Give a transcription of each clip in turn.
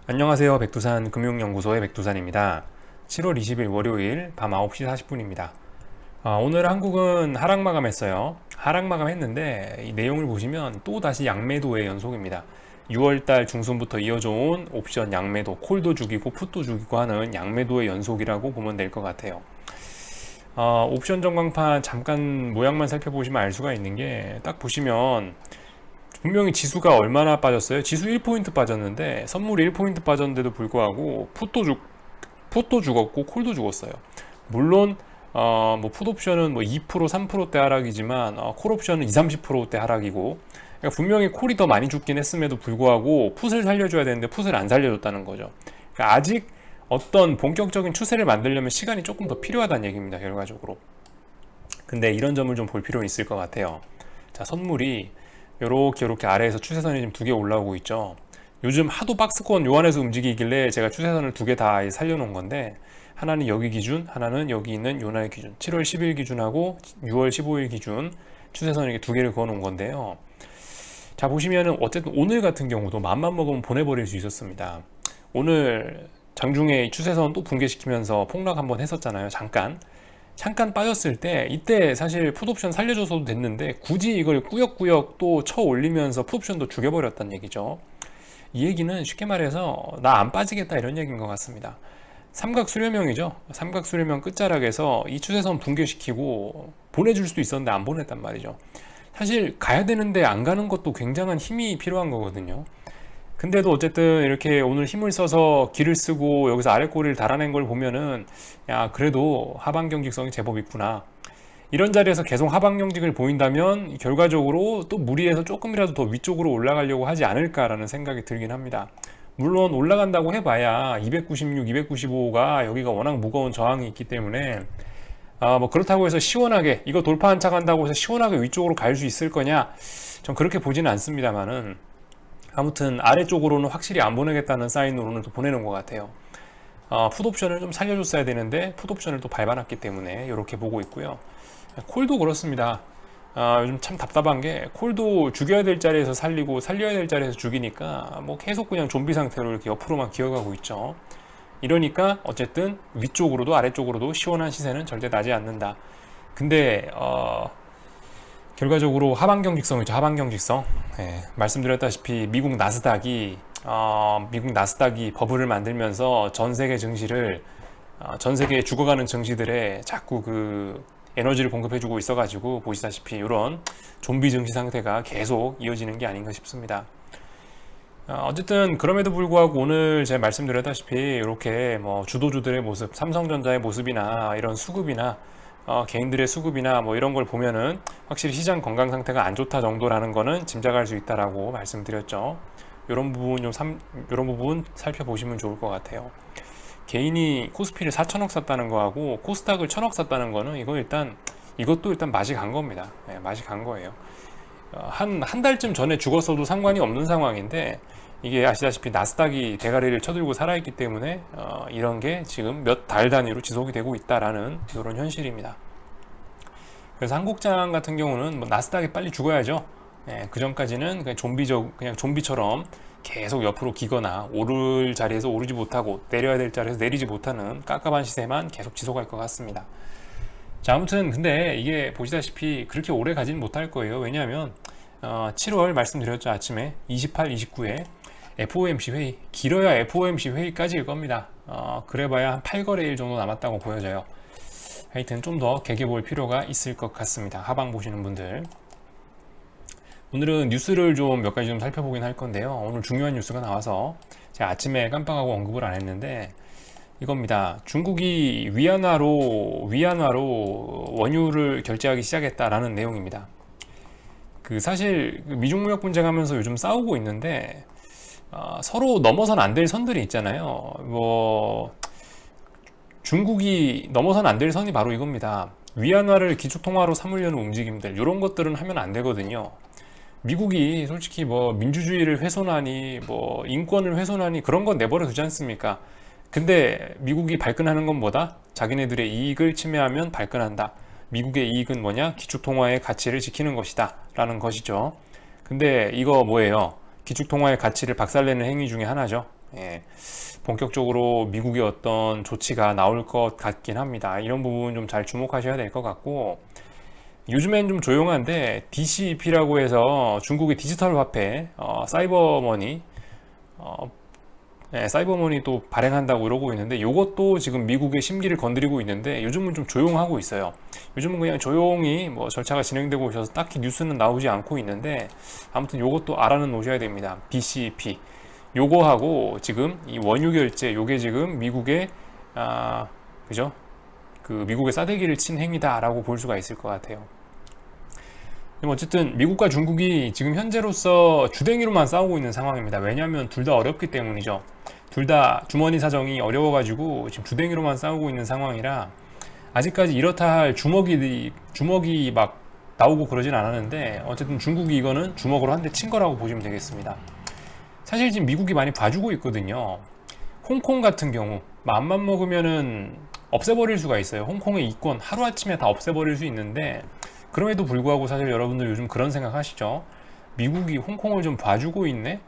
안녕하세요. 백두산 금융연구소의 백두산입니다. 7월 20일 월요일 밤 9시 40분입니다. 오늘 한국은 하락 마감했어요. 하락 마감했는데 이 내용을 보시면 또 다시 양매도의 연속입니다. 6월달 중순부터 이어져 온 옵션 양매도, 콜도 죽이고 풋도 죽이고 하는 양매도의 연속이라고 보면 될 것 같아요. 옵션 전광판 잠깐 모양만 살펴보시면 알 수가 있는 게, 딱 보시면 분명히 지수가 얼마나 빠졌어요? 지수 1포인트 빠졌는데 선물이 1포인트 빠졌는데도 불구하고 풋도 죽었고 콜도 죽었어요. 물론 뭐 풋옵션은 뭐 2% 3%대 하락이지만 콜옵션은 20, 30%대 하락이고, 그러니까 분명히 콜이 더 많이 죽긴 했음에도 불구하고 풋을 살려줘야 되는데 풋을 안 살려줬다는 거죠. 그러니까 아직 어떤 본격적인 추세를 만들려면 시간이 조금 더 필요하다는 얘기입니다, 결과적으로. 근데 이런 점을 좀 볼 필요는 있을 것 같아요. 자, 선물이 요렇게 아래에서 추세선이 지금 두 개 올라오고 있죠. 요즘 하도 박스권 요 안에서 움직이길래 제가 추세선을 두 개 다 살려놓은 건데, 하나는 여기 기준, 하나는 여기 있는 요날 기준, 7월 10일 기준하고 6월 15일 기준 추세선 이렇게 두 개를 그어 놓은 건데요. 자, 보시면은 어쨌든 오늘 같은 경우도 맘만 먹으면 보내버릴 수 있었습니다. 오늘 장중에 추세선 또 붕괴시키면서 폭락 한번 했었잖아요. 잠깐 빠졌을 때, 이때 사실 풋옵션 살려줘서도 됐는데 굳이 이걸 꾸역꾸역 또 쳐 올리면서 풋옵션도 죽여버렸단 얘기죠. 이 얘기는 쉽게 말해서 나 안 빠지겠다 이런 얘기인 것 같습니다. 삼각 수렴형이죠. 삼각 수렴형 끝자락에서 이 추세선 붕괴시키고 보내줄 수도 있었는데 안 보냈단 말이죠. 사실 가야 되는데 안 가는 것도 굉장한 힘이 필요한 거거든요. 근데도 어쨌든 이렇게 오늘 힘을 써서 길을 쓰고 여기서 아래 꼬리를 달아낸 걸 보면은, 야, 그래도 하방 경직성이 제법 있구나. 이런 자리에서 계속 하방 경직을 보인다면 결과적으로 또 무리해서 조금이라도 더 위쪽으로 올라가려고 하지 않을까라는 생각이 들긴 합니다. 물론 올라간다고 해봐야 296, 295가 여기가 워낙 무거운 저항이 있기 때문에 뭐 그렇다고 해서 시원하게 이거 돌파 한차 간다고 해서 시원하게 위쪽으로 갈 수 있을 거냐? 전 그렇게 보지는 않습니다만은, 아무튼 아래쪽으로는 확실히 안 보내겠다는 사인으로는 또 보내는 것 같아요. 풋옵션을 좀 살려줬어야 되는데 풋옵션을 또 밟아놨기 때문에 이렇게 보고 있고요. 콜도 그렇습니다. 요즘 참 답답한 게, 콜도 죽여야 될 자리에서 살리고 살려야 될 자리에서 죽이니까 뭐 계속 그냥 좀비 상태로 이렇게 옆으로만 기어가고 있죠. 이러니까 어쨌든 위쪽으로도 아래쪽으로도 시원한 시세는 절대 나지 않는다. 근데 결과적으로 하방경직성이죠. 하방경직성. 말씀드렸다시피 미국 나스닥이 버블을 만들면서 전 세계 증시를, 전 세계 죽어가는 증시들에 자꾸 그 에너지를 공급해주고 있어가지고 보시다시피 이런 좀비 증시 상태가 계속 이어지는 게 아닌가 싶습니다. 어쨌든 그럼에도 불구하고 오늘 제가 말씀드렸다시피 이렇게 뭐 주도주들의 모습, 삼성전자의 모습이나 이런 수급이나 개인들의 수급이나 뭐 이런 걸 보면은 확실히 시장 건강 상태가 안 좋다 정도라는 거는 짐작할 수 있다라고 말씀드렸죠. 이런 부분 이런 부분 살펴보시면 좋을 것 같아요. 개인이 코스피를 4천억 샀다는 거하고 코스닥을 1천억 샀다는 거는 이것도 일단 맛이 간 겁니다. 맛이 간 거예요. 한 달쯤 전에 죽었어도 상관이 없는 상황인데, 이게 아시다시피 나스닥이 대가리를 쳐들고 살아있기 때문에 이런 게 지금 몇 달 단위로 지속이 되고 있다라는 이런 현실입니다. 그래서 한국장 같은 경우는 뭐 나스닥이 빨리 죽어야죠. 그 전까지는 그냥 좀비처럼 계속 옆으로 기거나 오를 자리에서 오르지 못하고 내려야 될 자리에서 내리지 못하는 깝깝한 시세만 계속 지속할 것 같습니다. 자, 아무튼 근데 이게 보시다시피 그렇게 오래 가지는 못할 거예요. 왜냐하면 7월 말씀드렸죠. 아침에 28, 29에 FOMC 회의, 길어야 FOMC 회의까지일 겁니다. 그래봐야 한 8거래일 정도 남았다고 보여져요. 하여튼 좀 더 개겨볼 필요가 있을 것 같습니다. 하방 보시는 분들. 오늘은 뉴스를 좀 몇 가지 좀 살펴보긴 할 건데요. 오늘 중요한 뉴스가 나와서 제가 아침에 깜빡하고 언급을 안 했는데 이겁니다. 중국이 위안화로 원유를 결제하기 시작했다라는 내용입니다. 사실 미중 무역 분쟁하면서 요즘 싸우고 있는데 서로 넘어선 안 될 선들이 있잖아요. 뭐 중국이 넘어선 안 될 선이 바로 이겁니다. 위안화를 기축통화로 삼으려는 움직임들, 이런 것들은 하면 안 되거든요. 미국이 솔직히 뭐 민주주의를 훼손하니 뭐 인권을 훼손하니 그런 건 내버려 두지 않습니까? 근데 미국이 발끈하는 건 뭐다? 자기네들의 이익을 침해하면 발끈한다. 미국의 이익은 뭐냐? 기축통화의 가치를 지키는 것이다 라는 것이죠. 근데 이거 뭐예요? 기축통화의 가치를 박살내는 행위 중에 하나죠. 예, 본격적으로 미국의 어떤 조치가 나올 것 같긴 합니다. 이런 부분 좀 잘 주목하셔야 될 것 같고, 요즘엔 좀 조용한데 DCEP라고 해서 중국의 디지털 화폐, 사이버머니, 어, 예, 사이버머니 또 발행한다고 이러고 있는데, 이것도 지금 미국의 심기를 건드리고 있는데 요즘은 좀 조용하고 있어요. 요즘은 그냥 조용히 뭐 절차가 진행되고 있어서 딱히 뉴스는 나오지 않고 있는데, 아무튼 이것도 알아는 놓으셔야 됩니다. DCEP 요거하고 지금 이 원유 결제, 요게 지금 미국의 그죠? 그 미국의 싸대기를 친 행위다라고 볼 수가 있을 것 같아요. 어쨌든 미국과 중국이 지금 현재로서 주댕이로만 싸우고 있는 상황입니다. 왜냐하면 둘 다 어렵기 때문이죠. 둘 다 주머니 사정이 어려워가지고 지금 주댕이로만 싸우고 있는 상황이라, 아직까지 이렇다 할 주먹이 막 나오고 그러진 않았는데, 어쨌든 중국이 이거는 주먹으로 한 대 친 거라고 보시면 되겠습니다. 사실 지금 미국이 많이 봐주고 있거든요. 홍콩 같은 경우 맘만 먹으면은 없애버릴 수가 있어요. 홍콩의 이권 하루아침에 다 없애버릴 수 있는데, 그럼에도 불구하고 사실 여러분들 요즘 그런 생각 하시죠? 미국이 홍콩을 좀 봐주고 있네?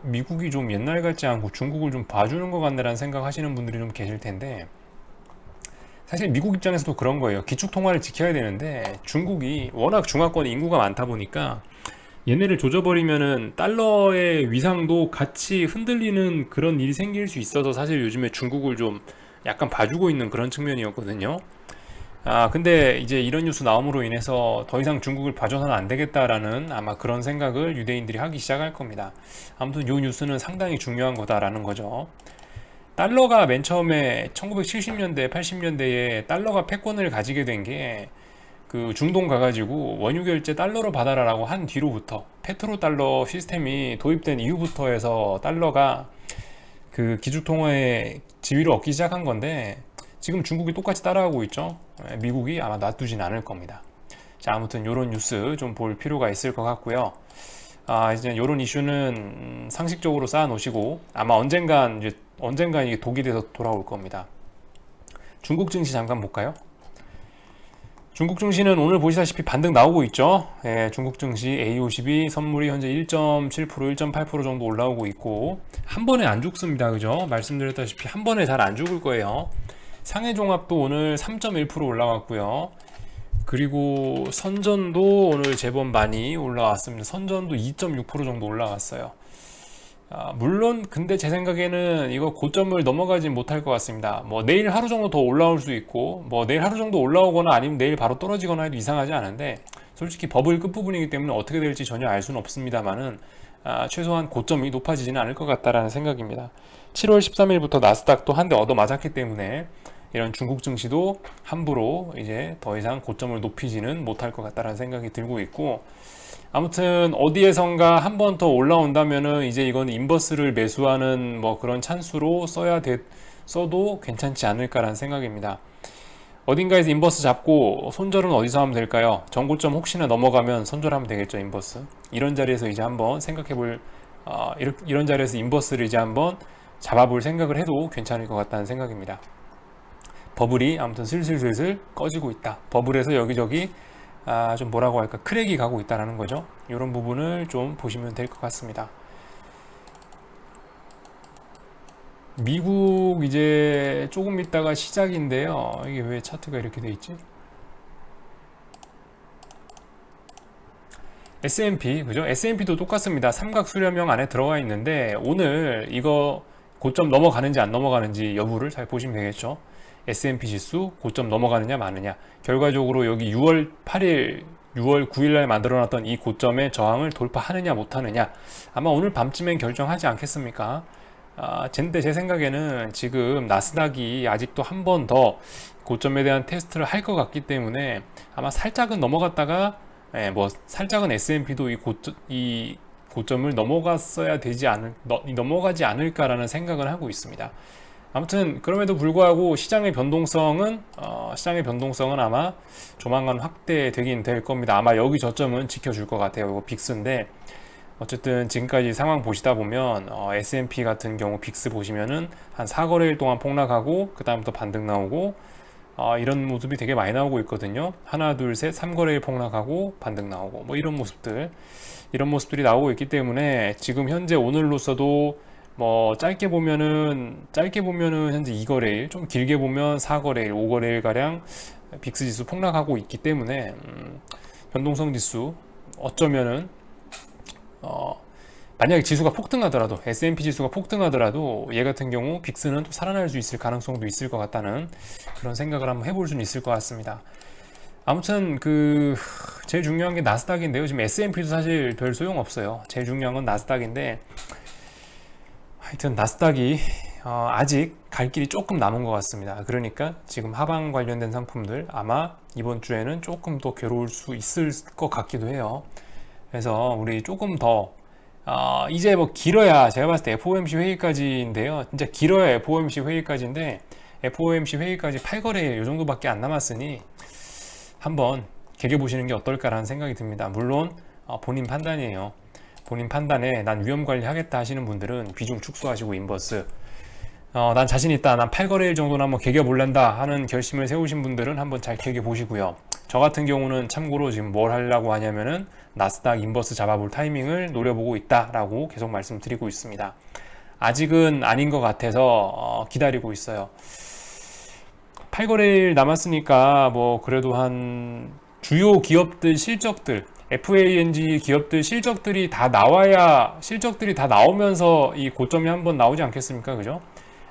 미국이 좀 옛날 같지 않고 중국을 좀 봐주는 것 같네라는 생각 하시는 분들이 좀 계실 텐데, 사실 미국 입장에서도 그런 거예요. 기축통화를 지켜야 되는데 중국이 워낙 중화권 인구가 많다 보니까 얘네를 조져버리면은 달러의 위상도 같이 흔들리는 그런 일이 생길 수 있어서, 사실 요즘에 중국을 좀 약간 봐주고 있는 그런 측면이었거든요. 근데 이제 이런 뉴스 나옴으로 인해서 더 이상 중국을 봐줘서는 안 되겠다라는 아마 그런 생각을 유대인들이 하기 시작할 겁니다. 아무튼 이 뉴스는 상당히 중요한 거다라는 거죠. 달러가 맨 처음에 1970년대, 80년대에 달러가 패권을 가지게 된 게, 그 중동 가가지고 원유 결제 달러로 받아라라고 한 뒤로부터, 페트로 달러 시스템이 도입된 이후부터 해서 달러가 그 기축통화의 지위를 얻기 시작한 건데, 지금 중국이 똑같이 따라하고 있죠. 미국이 아마 놔두진 않을 겁니다. 자, 아무튼 이런 뉴스 좀 볼 필요가 있을 것 같고요. 이제 이런 이슈는 상식적으로 쌓아 놓으시고, 아마 언젠간 이게 독이 돼서 돌아올 겁니다. 중국 증시 잠깐 볼까요? 중국 증시는 오늘 보시다시피 반등 나오고 있죠. 예, 중국 증시 A52 선물이 현재 1.7%, 1.8% 정도 올라오고 있고, 한 번에 안 죽습니다. 그죠? 말씀드렸다시피 한 번에 잘 안 죽을 거예요. 상해 종합도 오늘 3.1% 올라왔고요. 그리고 선전도 오늘 제법 많이 올라왔습니다. 선전도 2.6% 정도 올라왔어요. 물론 근데 제 생각에는 이거 고점을 넘어가진 못할 것 같습니다. 뭐 내일 하루 정도 더 올라올 수 있고, 뭐 내일 하루 정도 올라오거나 아니면 내일 바로 떨어지거나 해도 이상하지 않은데, 솔직히 버블 끝부분이기 때문에 어떻게 될지 전혀 알 수는 없습니다만은, 최소한 고점이 높아지지는 않을 것 같다라는 생각입니다. 7월 13일부터 나스닥도 한 대 얻어 맞았기 때문에 이런 중국 증시도 함부로 이제 더 이상 고점을 높이지는 못할 것 같다라는 생각이 들고 있고, 아무튼 어디에선가 한 번 더 올라온다면은 이제 이건 인버스를 매수하는 뭐 그런 찬스로 써도 괜찮지 않을까라는 생각입니다. 어딘가에서 인버스 잡고 손절은 어디서 하면 될까요? 전고점 혹시나 넘어가면 손절하면 되겠죠, 인버스. 이런 자리에서 이제 한번 생각해볼, 이런 자리에서 인버스를 이제 한번 잡아볼 생각을 해도 괜찮을 것 같다는 생각입니다. 버블이 아무튼 슬슬슬슬 꺼지고 있다. 버블에서 여기저기 좀 뭐라고 할까, 크랙이 가고 있다는 거죠. 이런 부분을 좀 보시면 될 것 같습니다. 미국 이제 조금 있다가 시작인데요. 이게 왜 차트가 이렇게 돼 있지? S&P 그죠? S&P도 똑같습니다. 삼각 수렴형 안에 들어가 있는데, 오늘 이거 고점 넘어가는지 안 넘어가는지 여부를 잘 보시면 되겠죠. S&P 지수 고점 넘어가느냐 마느냐, 결과적으로 여기 6월 8일 6월 9일 날 만들어놨던 이 고점의 저항을 돌파하느냐 못하느냐, 아마 오늘 밤쯤엔 결정하지 않겠습니까? 근데 제 생각에는 지금 나스닥이 아직도 한 번 더 고점에 대한 테스트를 할 것 같기 때문에, 아마 살짝은 넘어갔다가, 뭐 살짝은 S&P도 이 고점을 넘어가지 않을까라는 생각을 하고 있습니다. 아무튼 그럼에도 불구하고 시장의 변동성은 아마 조만간 확대되긴 될 겁니다. 아마 여기 저점은 지켜줄 것 같아요. 이거 빅스인데, 어쨌든 지금까지 상황 보시다 보면 S&P 같은 경우 빅스 보시면은 한 4거래일 동안 폭락하고 그 다음부터 반등 나오고, 이런 모습이 되게 많이 나오고 있거든요. 하나 둘 셋 3거래일 폭락하고 반등 나오고, 뭐 이런 모습들이 나오고 있기 때문에, 지금 현재 오늘로서도 뭐 짧게 보면은 현재 2거래일, 좀 길게 보면 4거래일, 5거래일 가량 빅스 지수 폭락하고 있기 때문에 변동성 지수 어쩌면은 만약에 지수가 폭등하더라도, S&P 지수가 폭등하더라도 얘 같은 경우 빅스는 또 살아날 수 있을 가능성도 있을 것 같다는 그런 생각을 한번 해볼 수는 있을 것 같습니다. 아무튼 제일 중요한 게 나스닥인데요. 지금 S&P도 사실 별 소용 없어요. 제일 중요한 건 나스닥인데, 하여튼 나스닥이 아직 갈 길이 조금 남은 것 같습니다. 그러니까 지금 하방 관련된 상품들 아마 이번 주에는 조금 더 괴로울 수 있을 것 같기도 해요. 그래서 우리 조금 더 이제 뭐 길어야, 제가 봤을 때 FOMC 회의까지인데요. 진짜 길어야 FOMC 회의까지인데, FOMC 회의까지 8거래일 이 정도밖에 안 남았으니 한번 개겨보시는 게 어떨까라는 생각이 듭니다. 물론 본인 판단이에요. 본인 판단에 난 위험 관리하겠다 하시는 분들은 비중 축소하시고 인버스, 난 자신 있다, 난 8거래일 정도는 한번 개겨볼란다 하는 결심을 세우신 분들은 한번 잘 개겨보시고요. 저 같은 경우는 참고로 지금 뭘 하려고 하냐면은 나스닥 인버스 잡아볼 타이밍을 노려보고 있다라고 계속 말씀드리고 있습니다. 아직은 아닌 것 같아서 기다리고 있어요. 8거래일 남았으니까 뭐 그래도 한 주요 기업들 실적들, FANG 기업들 실적들이 다 나오면서 이 고점이 한번 나오지 않겠습니까? 그죠?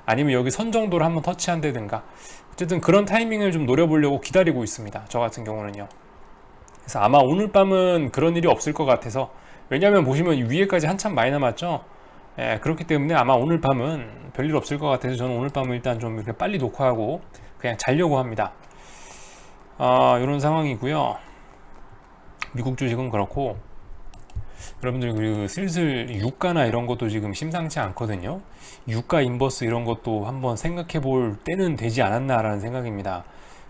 아니면 여기 선 정도를 한번 터치한다든가, 어쨌든 그런 타이밍을 좀 노려보려고 기다리고 있습니다. 저 같은 경우는요. 그래서 아마 오늘 밤은 그런 일이 없을 것 같아서, 왜냐하면 보시면 위에까지 한참 많이 남았죠. 그렇기 때문에 아마 오늘 밤은 별일 없을 것 같아서 저는 오늘 밤은 일단 좀 이렇게 빨리 녹화하고 그냥 자려고 합니다. 이런 상황이고요. 미국 주식은 그렇고, 여러분들 그리고 슬슬 유가나 이런 것도 지금 심상치 않거든요. 유가 인버스 이런 것도 한번 생각해 볼 때는 되지 않았나라는 생각입니다.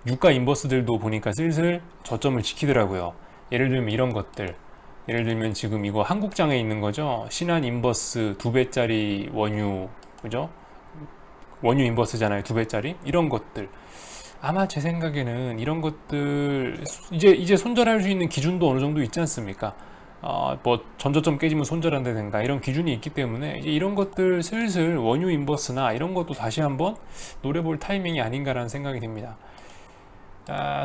유가 인버스들도 보니까 슬슬 저점을 지키더라고요. 예를 들면 이런 것들, 예를 들면 지금 이거 한국장에 있는 거죠. 신한 인버스 2배짜리 원유, 그죠? 원유 인버스잖아요. 2배짜리 이런 것들, 아마 제 생각에는 이런 것들 이제 손절할 수 있는 기준도 어느 정도 있지 않습니까? 뭐 전저점 깨지면 손절한다든가 이런 기준이 있기 때문에 이제 이런 것들 슬슬 원유 인버스나 이런 것도 다시 한번 노려볼 타이밍이 아닌가라는 생각이 듭니다.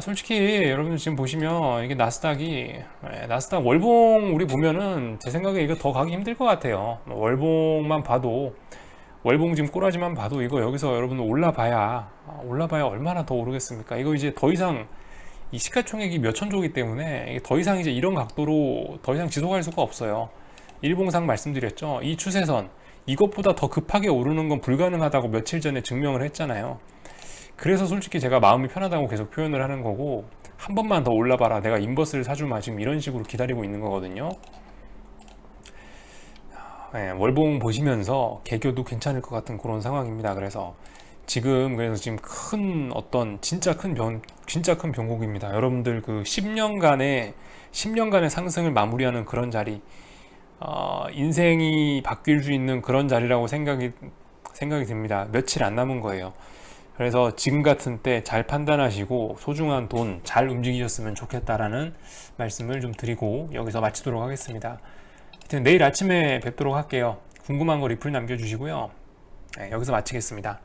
솔직히 여러분들 지금 보시면 이게 나스닥 월봉 우리 보면은 제 생각에 이거 더 가기 힘들 것 같아요. 월봉만 봐도, 월봉 지금 꼬라지만 봐도 이거 여기서 여러분들 올라봐야 얼마나 더 오르겠습니까? 이거 이제 더 이상 이 시가총액이 몇천조이기 때문에 이게 더 이상 이제 이런 각도로 더 이상 지속할 수가 없어요. 일봉상 말씀드렸죠. 이 추세선 이것보다 더 급하게 오르는 건 불가능하다고 며칠 전에 증명을 했잖아요. 그래서 솔직히 제가 마음이 편하다고 계속 표현을 하는 거고, 한 번만 더 올라봐라, 내가 인버스를 사주마, 지금 이런 식으로 기다리고 있는 거거든요. 월봉 보시면서 개교도 괜찮을 것 같은 그런 상황입니다. 그래서 지금 진짜 큰 변곡입니다. 여러분들 10년간의 상승을 마무리하는 그런 자리, 인생이 바뀔 수 있는 그런 자리라고 생각이 듭니다. 며칠 안 남은 거예요. 그래서 지금 같은 때 잘 판단하시고 소중한 돈 잘 움직이셨으면 좋겠다라는 말씀을 좀 드리고 여기서 마치도록 하겠습니다. 하여튼 내일 아침에 뵙도록 할게요. 궁금한 거 리플 남겨주시고요. 여기서 마치겠습니다.